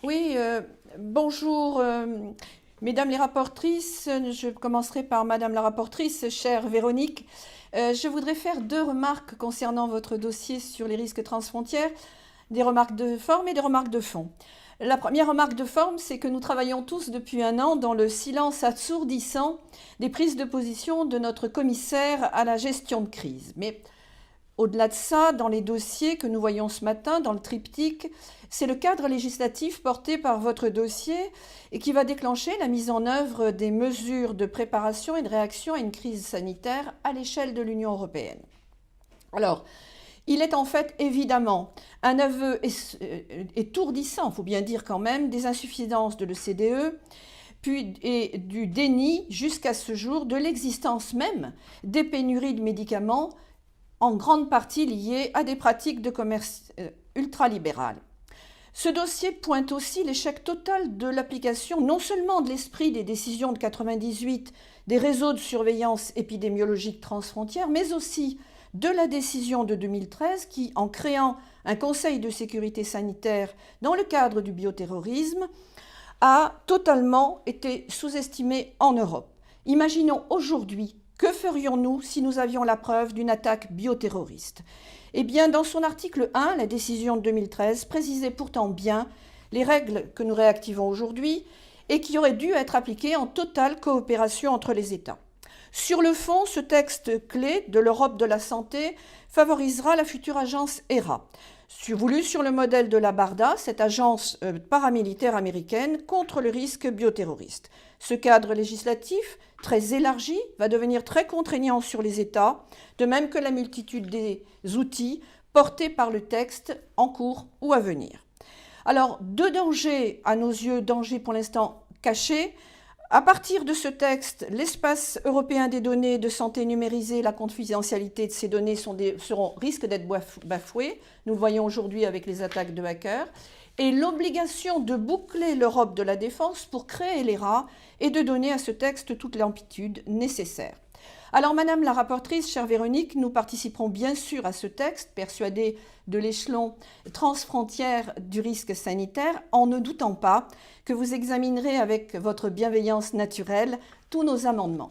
Oui, bonjour, mesdames les rapportrices. Je commencerai par madame la rapportrice, chère Véronique. Je voudrais faire deux remarques concernant votre dossier sur les risques transfrontières, des remarques de forme et des remarques de fond. La première remarque de forme, c'est que nous travaillons tous depuis un an dans le silence assourdissant des prises de position de notre commissaire à la gestion de crise. Mais au-delà de ça, dans les dossiers que nous voyons ce matin, dans le triptyque, c'est le cadre législatif porté par votre dossier et qui va déclencher la mise en œuvre des mesures de préparation et de réaction à une crise sanitaire à l'échelle de l'Union européenne. Alors, il est en fait évidemment un aveu étourdissant, il faut bien dire quand même, des insuffisances de l'OCDE, puis et du déni jusqu'à ce jour de l'existence même des pénuries de médicaments, en grande partie liées à des pratiques de commerce ultralibérales. Ce dossier pointe aussi l'échec total de l'application non seulement de l'esprit des décisions de 1998 des réseaux de surveillance épidémiologique transfrontières, mais aussi de la décision de 2013 qui, en créant un Conseil de sécurité sanitaire dans le cadre du bioterrorisme, a totalement été sous-estimé en Europe. Imaginons aujourd'hui, que ferions-nous si nous avions la preuve d'une attaque bioterroriste ? Eh bien, dans son article 1, la décision de 2013 précisait pourtant bien les règles que nous réactivons aujourd'hui et qui auraient dû être appliquées en totale coopération entre les États. Sur le fond, ce texte clé de l'Europe de la santé favorisera la future agence HERA, voulue sur le modèle de la BARDA, cette agence paramilitaire américaine contre le risque bioterroriste. Ce cadre législatif, très élargi, va devenir très contraignant sur les États, de même que la multitude des outils portés par le texte en cours ou à venir. Alors, deux dangers, à nos yeux, dangers pour l'instant cachés. À partir de ce texte, l'espace européen des données de santé numérisées, la confidentialité de ces données risquent d'être bafouées. Nous le voyons aujourd'hui avec les attaques de hackers. Et l'obligation de boucler l'Europe de la défense pour créer l'ERA et de donner à ce texte toute l'amplitude nécessaire. Alors, madame la rapporteure, chère Véronique, nous participerons bien sûr à ce texte, persuadés de l'échelon transfrontière du risque sanitaire, en ne doutant pas que vous examinerez avec votre bienveillance naturelle tous nos amendements.